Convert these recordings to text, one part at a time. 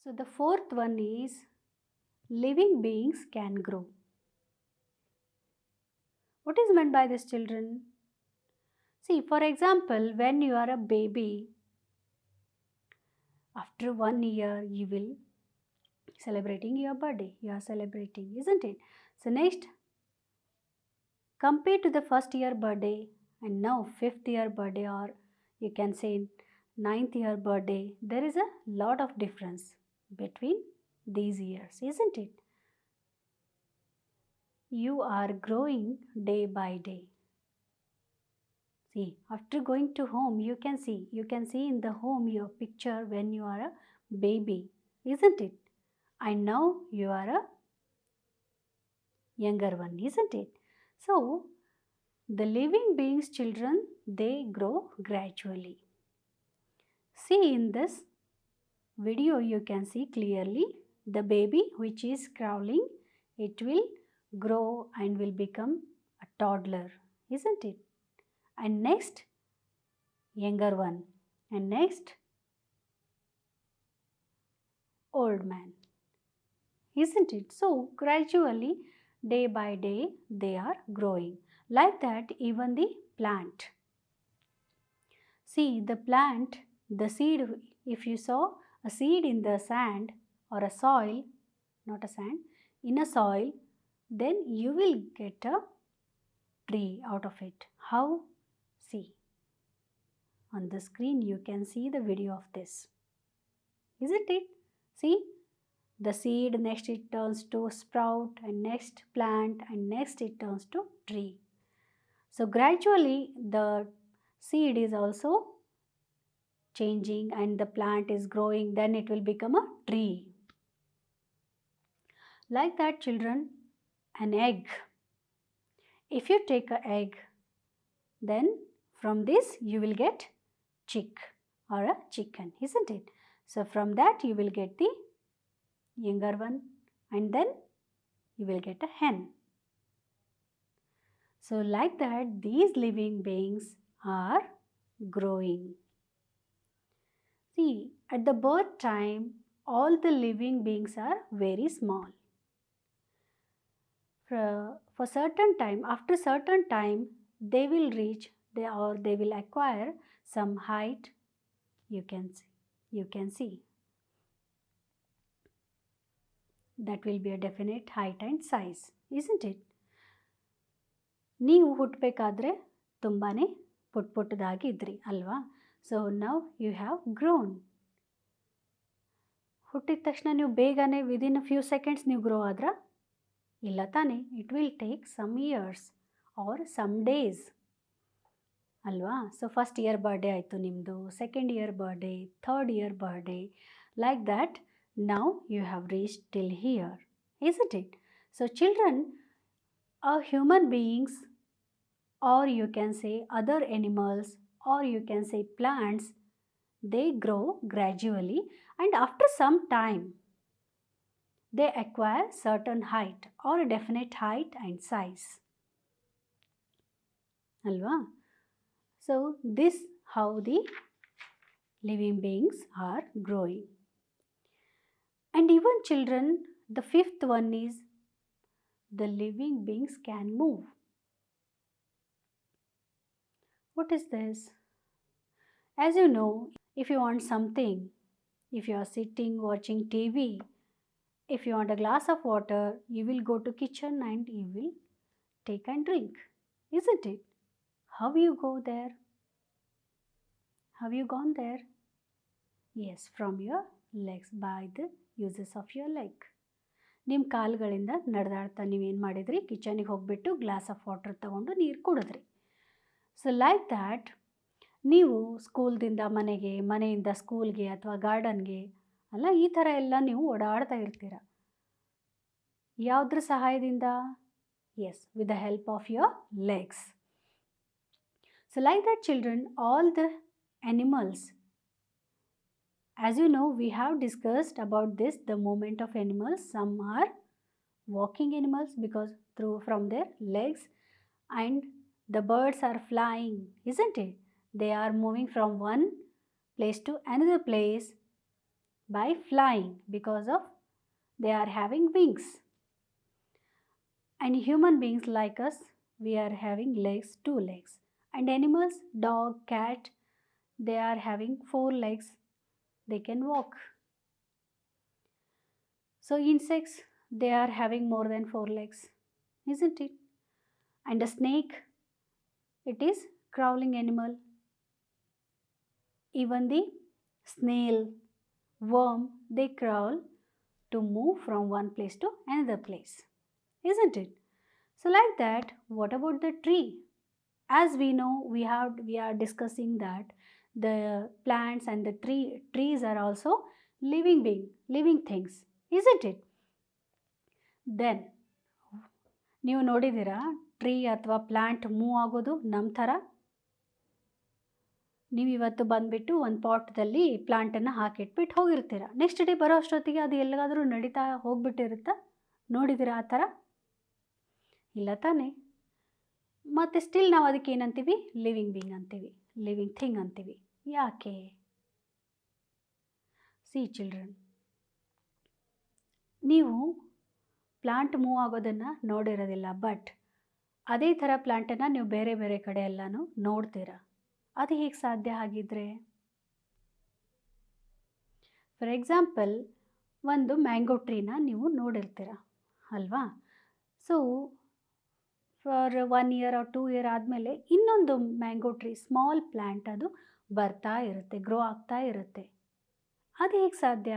So the fourth one is living beings can grow. What is meant by this, children? See, for example, when you are a baby, after 1 year you will celebrating your birthday. You are celebrating, isn't it? So next, compared to the first year birthday and now fifth year birthday, or you can say ninth year birthday, there is a lot of difference between these years, isn't it? You are growing day by day. See, after going to home, you can see in the home your picture when you are a baby, isn't it? And now you are a younger one, isn't it? So the living beings, children, they grow gradually. See, in this video you can see clearly the baby which is crawling, it will grow and will become a toddler, isn't it? And next, younger one, and next, old man, isn't it? So gradually, day by day, they are growing. Like that, even the plant. See, the plant, the seed, if you saw a seed in the sand or a soil, not a sand, in a soil, then you will get a tree out of it. How? See, on the screen you can see the video of this. Isn't it? See, the seed, next it turns to sprout, and next plant, and next it turns to tree. So gradually the seed is also changing and the plant is growing, then it will become a tree. Like that, children, an egg. If you take an egg, then from this you will get chick or a chicken, isn't it? So from that you will get the younger one, and then you will get a hen. So like that, these living beings are growing. See, at the birth time, all the living beings are very small. For certain time, after certain time, they will reach they will acquire some height. You can see that will be a definite height and size, isn't it? ನೀವು ಹುಟ್ಟಬೇಕಾದ್ರೆ ತುಂಬಾ ಪುಟ್ಟದಾಗಿ ಇದ್ರಿ ಅಲ್ವಾ? So now you have grown. ಹುಟ್ಟಿದ ತಕ್ಷಣ ನೀವು ಬೇಗನೆ within few seconds ನೀವು ಗ್ರೋ ಆದ್ರ? ಇಲ್ಲ ತಾನೆ, it will take some years or some days ಅಲ್ವಾ? ಸೊ ಫಸ್ಟ್ ಇಯರ್ ಬರ್ಡೇ ಆಯಿತು ನಿಮ್ಮದು, second year birthday, third year birthday, like that now you have reached till here, isn't it? So children, human beings, or you can say other animals, or you can say plants, they grow gradually, and after some time they acquire certain height or a definite height and size, alva? So this how the living beings are growing. And even children, the fifth one is the living beings can move. What is this? As you know, if you want something, if you are sitting watching TV, if you want a glass of water, you will go to kitchen and you will take and drink, isn't it? How you go there? Have you gone there? Yes, from your legs, by the uses of your leg. ನಿಮ್ಮ ಕಾಲುಗಳಿಂದ ನಡೆದಾಡ್ತಾ ನೀವೇನು ಮಾಡಿದ್ರಿ? ಕಿಚನಿಗೆ ಹೋಗಿಬಿಟ್ಟು glass of water ತೊಗೊಂಡು ನೀರು ಕುಡಿದ್ರಿ. So like that, ನೀವು ಸ್ಕೂಲ್ದಿಂದ ಮನೆಗೆ, ಮನೆಯಿಂದ ಸ್ಕೂಲ್ಗೆ ಅಥವಾ ಗಾರ್ಡನ್ಗೆ ಅಲ್ಲ, ಈ ಥರ ಎಲ್ಲ ನೀವು ಓಡಾಡ್ತಾ ಇರ್ತೀರ. ಯಾವುದ್ರ ಸಹಾಯದಿಂದ? Yes, with the help of your legs. So like that children, all the animals, as you know, we have discussed about this, the movement of animals. Some are walking animals because from their legs, and the birds are flying, isn't it? They are moving from one place to another place By flying, because of they are having wings. And human beings like us, we are having legs, 2 legs. And animals, dog, cat, they are having 4 legs. They can walk. So insects, they are having more than 4 legs, isn't it? And a snake, it is crawling animal. Even the snail, worm, they crawl to move from one place to another place, isn't it? So like that, what about the tree? As we know, we are discussing that the plants and the trees are also living things, isn't it? Then ನೀವು ನೋಡಿದ್ದೀರಾ tree ಅಥವಾ plant move ಆಗೋದು ನಮ್ಮ ಥರ? ನೀವು ಇವತ್ತು ಬಂದುಬಿಟ್ಟು ಒಂದು ಪಾಟ್ದಲ್ಲಿ ಪ್ಲಾಂಟನ್ನು ಹಾಕಿಟ್ಬಿಟ್ಟು ಹೋಗಿರ್ತೀರ. ನೆಕ್ಸ್ಟ್ ಡೇ ಬರೋ ಅಷ್ಟೊತ್ತಿಗೆ ಅದು ಎಲ್ಲಾದರೂ ನಡೀತಾ ಹೋಗ್ಬಿಟ್ಟಿರುತ್ತಾ? ನೋಡಿದ್ದೀರಾ ಆ ಥರ? ಇಲ್ಲ ತಾನೇ? ಮತ್ತು ಸ್ಟಿಲ್ ನಾವು ಅದಕ್ಕೆ ಏನಂತೀವಿ? ಲಿವಿಂಗ್ ಬೀಯಿಂಗ್ ಅಂತೀವಿ, ಲಿವಿಂಗ್ ಥಿಂಗ್ ಅಂತೀವಿ. ಯಾಕೆ? ಸಿ ಚಿಲ್ಡ್ರನ್, ನೀವು ಪ್ಲಾಂಟ್ ಮೂವ್ ಆಗೋದನ್ನು ನೋಡಿರೋದಿಲ್ಲ, ಬಟ್ ಅದೇ ಥರ ಪ್ಲಾಂಟನ್ನು ನೀವು ಬೇರೆ ಬೇರೆ ಕಡೆ ಎಲ್ಲನೂ ನೋಡ್ತೀರ. ಅದು ಹೇಗೆ ಸಾಧ್ಯ ಆಗಿದ್ರೆ? ಫಾರ್ ಎಕ್ಸಾಂಪಲ್, ಒಂದು ಮ್ಯಾಂಗೋ ಟ್ರೀನ ನೀವು ನೋಡಿರ್ತೀರ ಅಲ್ವಾ? So for 1 year or 2 year ಆದಮೇಲೆ ಇನ್ನೊಂದು ಮ್ಯಾಂಗೋ ಟ್ರೀ, ಸ್ಮಾಲ್ ಪ್ಲ್ಯಾಂಟ್, ಅದು ಬರ್ತಾ ಇರುತ್ತೆ, ಗ್ರೋ ಆಗ್ತಾ ಇರುತ್ತೆ. ಅದು ಹೇಗೆ ಸಾಧ್ಯ?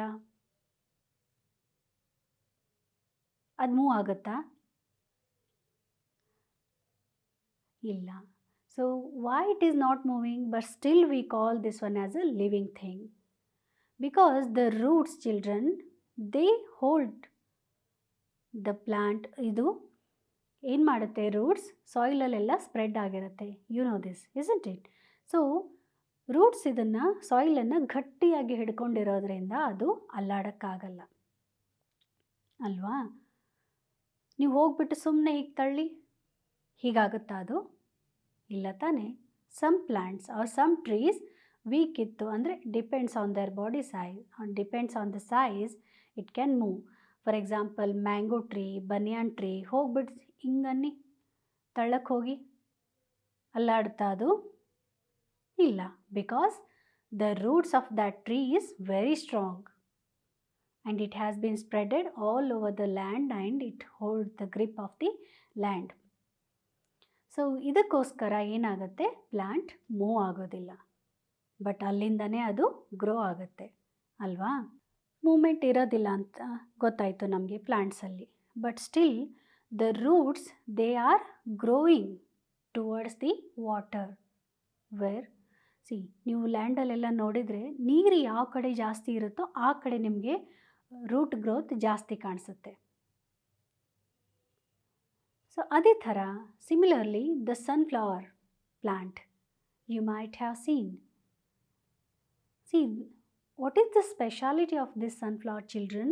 ಅದು ಮೂವ್ ಆಗುತ್ತಾ? ಇಲ್ಲ. So why it is not moving, but still we call this one as a living thing? Because the roots children, they hold the plant. ಇದು ಏನು ಮಾಡುತ್ತೆ? ರೂಟ್ಸ್ ಸಾಯಿಲಲ್ಲೆಲ್ಲ ಸ್ಪ್ರೆಡ್ ಆಗಿರುತ್ತೆ. You know this, isn't it? So roots ಇದನ್ನು, ಸಾಯಿಲನ್ನು ಗಟ್ಟಿಯಾಗಿ ಹಿಡ್ಕೊಂಡಿರೋದ್ರಿಂದ ಅದು ಅಲ್ಲಾಡೋಕ್ಕಾಗಲ್ಲ ಅಲ್ವಾ? ನೀವು ಹೋಗ್ಬಿಟ್ಟು ಸುಮ್ಮನೆ ಹೀಗೆ ತಳ್ಳಿ ಹೀಗಾಗುತ್ತಾ ಅದು? ಇಲ್ಲ ತಾನೇ? Some plants are some trees weak ಇತ್ತು ಅಂದರೆ, depends on their body size, depends on the size, it can move. For example, mango tree, banyan tree ಹೋಗ್ಬಿಟ್ಟು ಹಿಂಗನ್ನಿ ತಳ್ಳಕ್ಕೆ ಹೋಗಿ ಅಲ್ಲಾಡುತ್ತಾ ಅದು? ಇಲ್ಲ. Because the roots of that tree is very strong and it has been spreaded all over the land and it holds the grip of the land. So ಇದಕ್ಕೋಸ್ಕರ ಏನಾಗುತ್ತೆ? Plant move ಆಗೋದಿಲ್ಲ, ಬಟ್ ಅಲ್ಲಿಂದನೇ ಅದು ಗ್ರೋ ಆಗುತ್ತೆ ಅಲ್ವಾ? Moment ಇರೋದಿಲ್ಲ ಅಂತ ಗೊತ್ತಾಯಿತು ನಮಗೆ ಪ್ಲ್ಯಾಂಟ್ಸಲ್ಲಿ, but still the roots, they are growing towards the water. Where see, ನೀವು ಲ್ಯಾಂಡಲ್ಲೆಲ್ಲ ನೋಡಿದರೆ ನೀರು ಯಾವ ಕಡೆ ಜಾಸ್ತಿ ಇರುತ್ತೋ ಆ ಕಡೆ ನಿಮಗೆ ರೂಟ್ ಗ್ರೋತ್ ಜಾಸ್ತಿ ಕಾಣಿಸುತ್ತೆ. ಸೊ ಅದೇ ಥರ similarly the sunflower plant you might have seen. See, what is the speciality of this sunflower, children?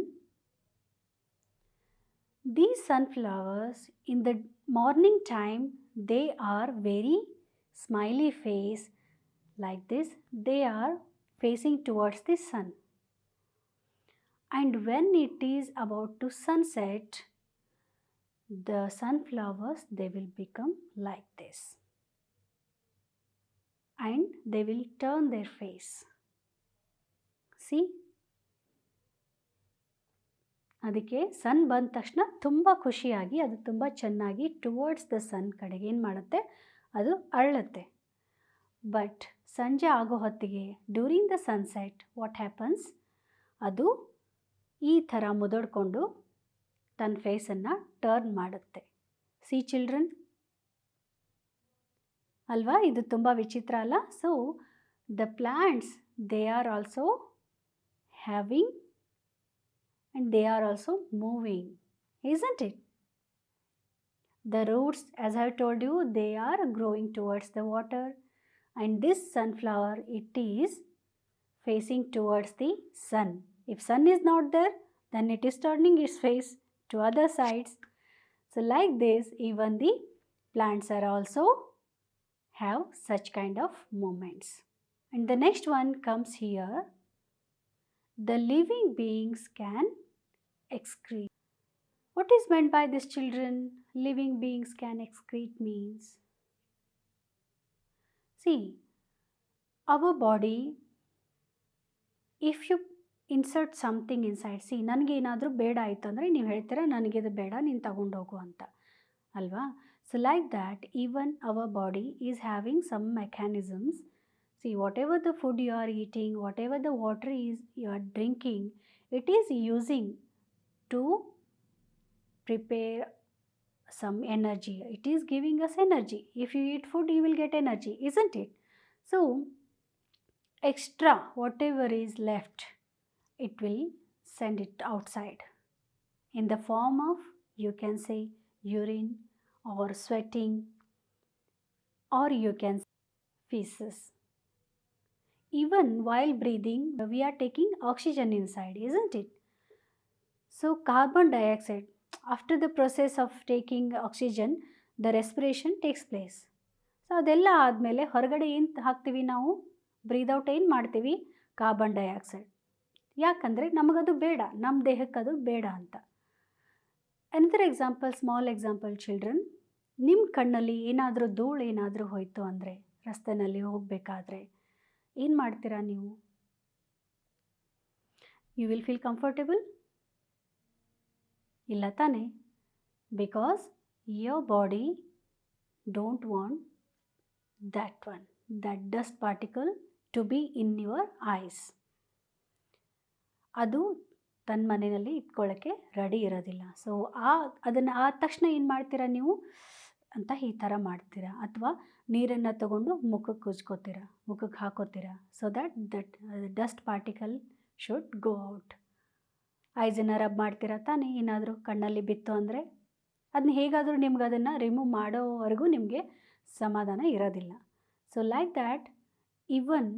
These sunflowers, in the morning time, they are very smiley face like this. They are facing towards the sun. And when it is about to sunset, the sunflowers, they will become like this. And they will turn their face. See? ಅದಕ್ಕೆ ಸನ್ ಬಂದ ತಕ್ಷಣ ತುಂಬ ಖುಷಿಯಾಗಿ, ಅದು ತುಂಬ ಚೆನ್ನಾಗಿ towards the ಸನ್ ಕಡೆಗೆ ಏನು ಮಾಡುತ್ತೆ? ಅದು ಅರಳುತ್ತೆ. ಬಟ್ ಸಂಜೆ ಆಗೋ ಹೊತ್ತಿಗೆ, during the sunset, what happens? ಅದು ಈ ಥರ ಮುದುಡ್ಕೊಂಡು ತನ್ನ ಫೇಸನ್ನು ಟರ್ನ್ ಮಾಡುತ್ತೆ. ಸಿ ಚಿಲ್ಡ್ರನ್, ಅಲ್ವಾ? ಇದು ತುಂಬ ವಿಚಿತ್ರ ಅಲ್ಲ? So the plants, they are also having and they are also moving, isn't it? The roots, as I have told you, they are growing towards the water, and this sunflower, it is facing towards the sun. If sun is not there, then it is turning its face to other sides. So like this, even the plants are also have such kind of movements. And the next one comes here. the living beings can excrete. What is meant by this, children? Living beings can excrete means, see, our body, if you insert something inside, see, ನನಗೇನಾದರೂ ಬೇಡ ಆಯಿತು ಅಂದರೆ ನೀವು ಹೇಳ್ತೀರಾ ನನಗಿದು ಬೇಡ ನೀನು ತಗೊಂಡೋಗು ಅಂತ ಅಲ್ವಾ. So like that even our body is having some mechanisms. See, whatever the food you are eating, whatever the water is you are drinking, it is using to prepare some energy. It is giving us energy. If you eat food, you will get energy, isn't it? So, extra, whatever is left, it will send it outside in the form of, you can say, urine or sweating, or you can say feces. Even while breathing, we are taking oxygen inside, isn't it? So carbon dioxide, after the process of taking oxygen, the respiration takes place. So ಅದೆಲ್ಲ ಆದಮೇಲೆ ಹೊರಗಡೆ ಏನು ಹಾಕ್ತೀವಿ ನಾವು? Breathe out ಏನು ಮಾಡ್ತೀವಿ? Carbon dioxide. ಯಾಕಂದರೆ ನಮಗದು ಬೇಡ, ನಮ್ಮ ದೇಹಕ್ಕೆ ಅದು ಬೇಡ ಅಂತ. Another example, small example children, ನಿಮ್ಮ ಕಣ್ಣಲ್ಲಿ ಏನಾದರೂ ಧೂಳು ಏನಾದರೂ ಹೋಯಿತು ಅಂದರೆ, ರಸ್ತೆಯಲ್ಲಿ ಹೋಗಬೇಕಾದ್ರೆ ಏನು ಮಾಡ್ತೀರಾ ನೀವು? You will feel comfortable? ಇಲ್ಲ ತಾನೇ? Because your body don't want that dust particle to be in your eyes. ಅದು ತನ್ನ ಮನೆಯಲ್ಲಿ ಇಟ್ಕೊಳ್ಳೋಕ್ಕೆ ರೆಡಿ ಇರೋದಿಲ್ಲ. ಸೊ ಅದನ್ನು ಆದ ತಕ್ಷಣ ಏನು ಮಾಡ್ತೀರಾ ನೀವು ಅಂತ ಈ ಥರ ಮಾಡ್ತೀರಾ, ಅಥವಾ ನೀರನ್ನು ತಗೊಂಡು ಮುಖಕ್ಕೆ ಉಜ್ಕೋತೀರಾ, ಮುಖಕ್ಕೆ ಹಾಕೋತೀರಾ, so that dust particle should go out. ಐಸನ್ನು ರಬ್ ಮಾಡ್ತೀರಾ ತಾನೇ, ಏನಾದರೂ ಕಣ್ಣಲ್ಲಿ ಬಿತ್ತು ಅಂದರೆ ಅದನ್ನ ಹೇಗಾದರೂ ನಿಮ್ಗೆ ಅದನ್ನು ರಿಮೂವ್ ಮಾಡೋವರೆಗೂ ನಿಮಗೆ ಸಮಾಧಾನ ಇರೋದಿಲ್ಲ. So like that, even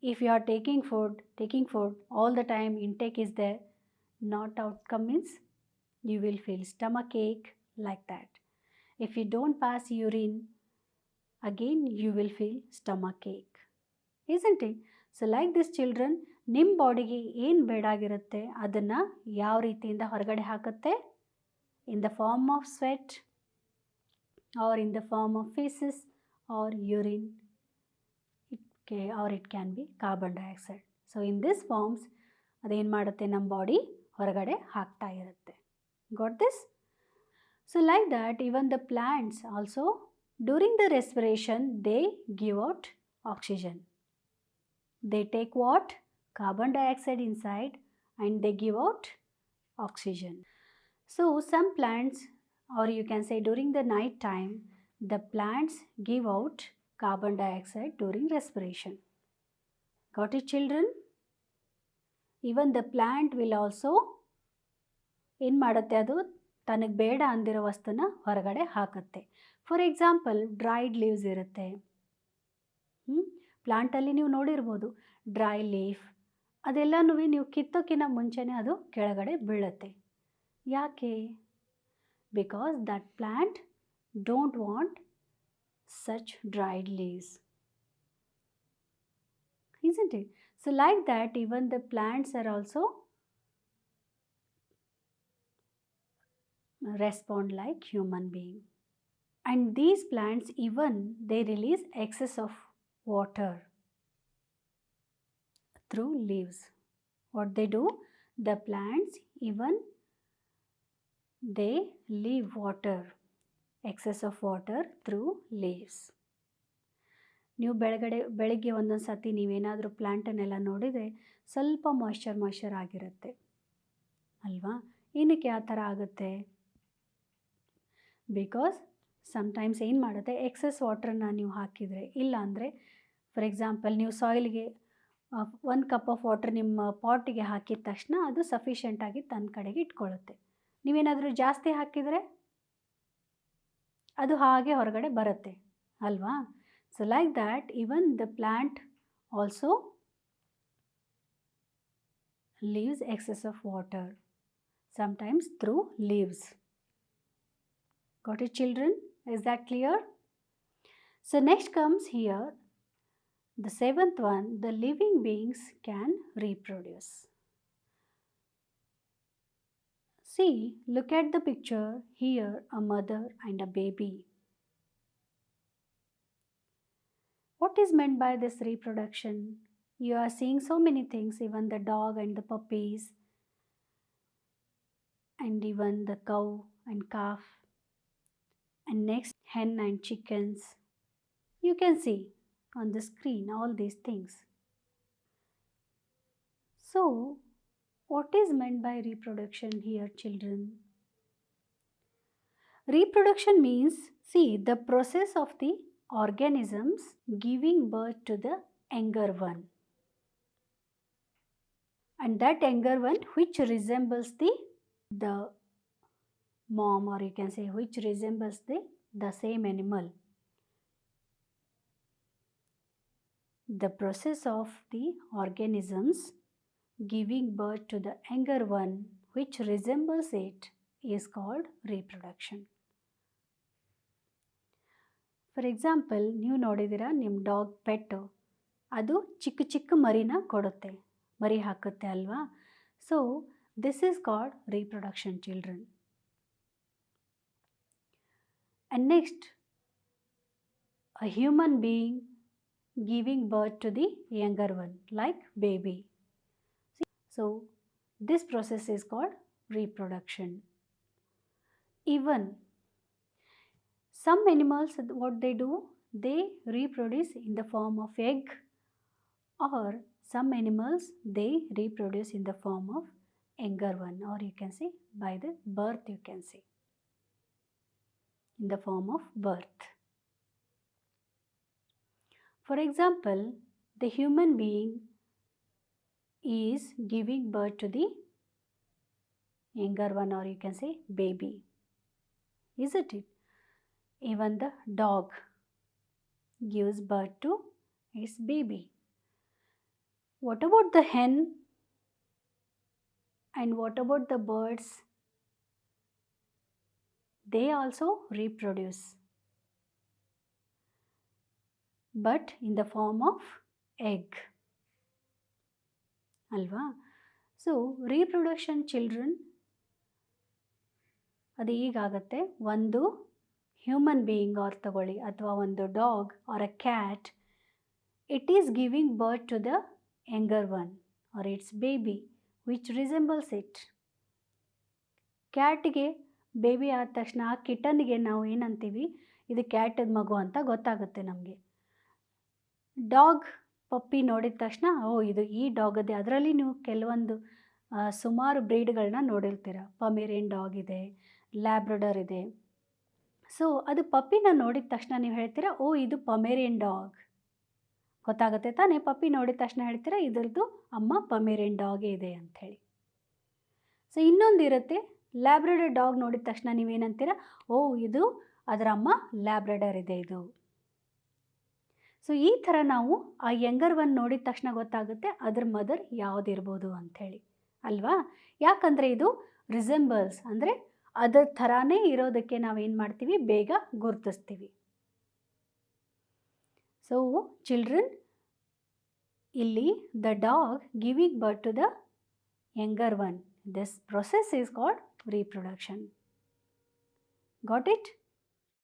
if you are taking food all the time, intake is there, not outcome means you will feel stomach ache like that. If you don't pass urine, again you will feel stomach ache, isn't it? So like this children, ನಿಮ್ಮ ಬಾಡಿಗೆ ಏನು ಬೇಡಾಗಿರುತ್ತೆ ಅದನ್ನು ಯಾವ ರೀತಿಯಿಂದ ಹೊರಗಡೆ ಹಾಕುತ್ತೆ? in the form of sweat or in the form of feces or urine, or it can be carbon dioxide. So in this forms ಅದೇನು ಮಾಡುತ್ತೆ, ನಮ್ಮ ಬಾಡಿ ಹೊರಗಡೆ ಹಾಕ್ತಾ ಇರುತ್ತೆ. Got this? So like that, even the plants also, during the respiration, they give out oxygen. They take what? Carbon dioxide inside and they give out oxygen. So some plants, or you can say during the night time, the plants give out carbon dioxide during respiration. Got it, children? Even the plant will also ಏನು ಮಾಡುತ್ತೆ, ಅದು ತನಗೆ ಬೇಡ ಅಂದಿರೋ ವಸ್ತುನ ಹೊರಗಡೆ ಹಾಕುತ್ತೆ. For example, dried leaves ಇರುತ್ತೆ. ಪ್ಲಾಂಟಲ್ಲಿ ನೀವು ನೋಡಿರ್ಬೋದು ಡ್ರೈ ಲೀಫ್, ಅದೆಲ್ಲನೂ ನೀವು ಕಿತ್ತೋಕ್ಕಿಂತ ಮುಂಚೆನೇ ಅದು ಕೆಳಗಡೆ ಬೀಳುತ್ತೆ. ಯಾಕೆ? Because that plant don't want such dried leaves, isn't it? So like that, even the plants are also respond like human being. And these plants, even they release excess of water through leaves. What they do? The plants, even they leave water, excess of water through leaves. ನೀವು ಬೆಳಗ್ಗೆ ಒಂದೊಂದು ಸತಿ ನೀವೇನಾದರೂ ಪ್ಲ್ಯಾಂಟನ್ನೆಲ್ಲ ನೋಡಿದರೆ ಸ್ವಲ್ಪ moisture ಆಗಿರುತ್ತೆ ಅಲ್ವಾ? ಏನಕ್ಕೆ ಆ ಥರ ಆಗುತ್ತೆ? ಬಿಕಾಸ್ ಸಮ್ಟೈಮ್ಸ್ ಏನು ಮಾಡುತ್ತೆ, ಎಕ್ಸೆಸ್ ವಾಟ್ರನ್ನ ನೀವು ಹಾಕಿದರೆ, ಇಲ್ಲ ಅಂದರೆ ಫಾರ್ ಎಕ್ಸಾಂಪಲ್ ನೀವು ಸಾಯಿಲ್ಗೆ 1 ಕಪ್ ಆಫ್ ವಾಟ್ರ್ ನಿಮ್ಮ ಪಾಟಿಗೆ ಹಾಕಿದ ತಕ್ಷಣ ಅದು ಸಫಿಷಿಯೆಂಟಾಗಿ ತನ್ನ ಕಡೆಗೆ ಇಟ್ಕೊಳ್ಳುತ್ತೆ. ನೀವೇನಾದರೂ ಜಾಸ್ತಿ ಹಾಕಿದರೆ ಅದು ಹಾಗೆ ಹೊರಗಡೆ ಬರುತ್ತೆ ಅಲ್ವಾ? So like that, even the plant also leaves excess of water, sometimes through leaves. Got it, children? Is that clear? So next comes here, the 7th one, the living beings can reproduce. See, look at the picture. Here, a mother and a baby. What is meant by this reproduction? You are seeing so many things, even the dog and the puppies, and even the cow and calf, and next hen and chickens. You can see on the screen all these things. So, what is meant by reproduction here, children? Reproduction means, see, the process of the organisms giving birth to the younger one. And that younger one which resembles the mom, or you can say which resembles the same animal. The process of the organisms giving birth to the younger one which resembles it is called reproduction. For example, ನೀವು ನೋಡಿದ್ದೀರಾ ನಿಮ್ಮ dog ಪೆಟ್ಟು, ಅದು ಚಿಕ್ಕ ಚಿಕ್ಕ ಮರಿನ ಕೊಡುತ್ತೆ, ಮರಿ ಹಾಕುತ್ತೆ ಅಲ್ವಾ? So this is called reproduction, children. And next, a human being giving birth to the younger one like baby. So this process is called reproduction. Even some animals, what they do, they reproduce in the form of egg, or some animals they reproduce in the form of younger one, or you can say by the birth, you can say in the form of birth. For example, the human being is giving birth to the younger one, or you can say baby, isn't it? Even the dog gives birth to its baby. What about the hen? And what about the birds? They also reproduce, but in the form of egg. Alva? So, reproduction, children, ಅದು ಹೀಗಾಗತ್ತೆ. ಒಂದು human being R ತಗೊಳ್ಳಿ, ಅಥವಾ ಒಂದು dog or a cat, it is giving birth to the younger one or its baby which resembles it. ಕ್ಯಾಟ್ಗೆ baby ಆದ ತಕ್ಷಣ ಆ ಕಿಟನ್ಗೆ ನಾವು ಏನಂತೀವಿ, ಇದು ಕ್ಯಾಟದ ಮಗು ಅಂತ ಗೊತ್ತಾಗುತ್ತೆ ನಮಗೆ. ಡಾಗ್ ಪಪ್ಪಿ ನೋಡಿದ ತಕ್ಷಣ ಇದು ಈ ಡಾಗದೇ. ಅದರಲ್ಲಿ ನೀವು ಕೆಲವೊಂದು ಸುಮಾರು ಬ್ರೀಡ್ಗಳನ್ನ ನೋಡಿರ್ತೀರ. ಪಮೇರಿಯನ್ ಡಾಗ್ ಇದೆ, ಲ್ಯಾಬ್ರಡರ್ ಇದೆ. ಸೊ ಅದು ಪಪ್ಪಿನ ನೋಡಿದ ತಕ್ಷಣ ನೀವು ಹೇಳ್ತೀರಾ, ಇದು ಪಮೇರಿಯನ್ ಡಾಗ್. ಗೊತ್ತಾಗುತ್ತೆ ತಾನೇ? ಪಪ್ಪಿ ನೋಡಿದ ತಕ್ಷಣ ಹೇಳ್ತೀರಾ ಇದರದ್ದು ಅಮ್ಮ ಪಮೇರಿಯನ್ ಡಾಗೇ ಇದೆ ಅಂಥೇಳಿ. ಸೊ ಇನ್ನೊಂದಿರುತ್ತೆ, ಲ್ಯಾಬ್ರಡರ್ ಡಾಗ್ ನೋಡಿದ ತಕ್ಷಣ ನೀವೇನಂತೀರ, ಇದು ಅದರ ಅಮ್ಮ ಲ್ಯಾಬ್ರಡರ್ ಇದೆ ಇದು. ಸೊ ಈ ಥರ ನಾವು ಆ ಯಂಗರ್ ಒನ್ ನೋಡಿದ ತಕ್ಷಣ ಗೊತ್ತಾಗುತ್ತೆ ಅದ್ರ ಮದರ್ ಯಾವುದಿರ್ಬೋದು ಅಂಥೇಳಿ ಅಲ್ವಾ? ಯಾಕಂದರೆ ಇದು ರಿಸೆಂಬಲ್ಸ್, ಅಂದರೆ ಅದರ ಥರಾನೇ ಇರೋದಕ್ಕೆ ನಾವೇನು ಮಾಡ್ತೀವಿ, ಬೇಗ ಗುರುತಿಸ್ತೀವಿ. ಸೊ ಚಿಲ್ಡ್ರನ್, ಇಲ್ಲಿ the dog giving birth to the younger one, this process is called reproduction. Got it?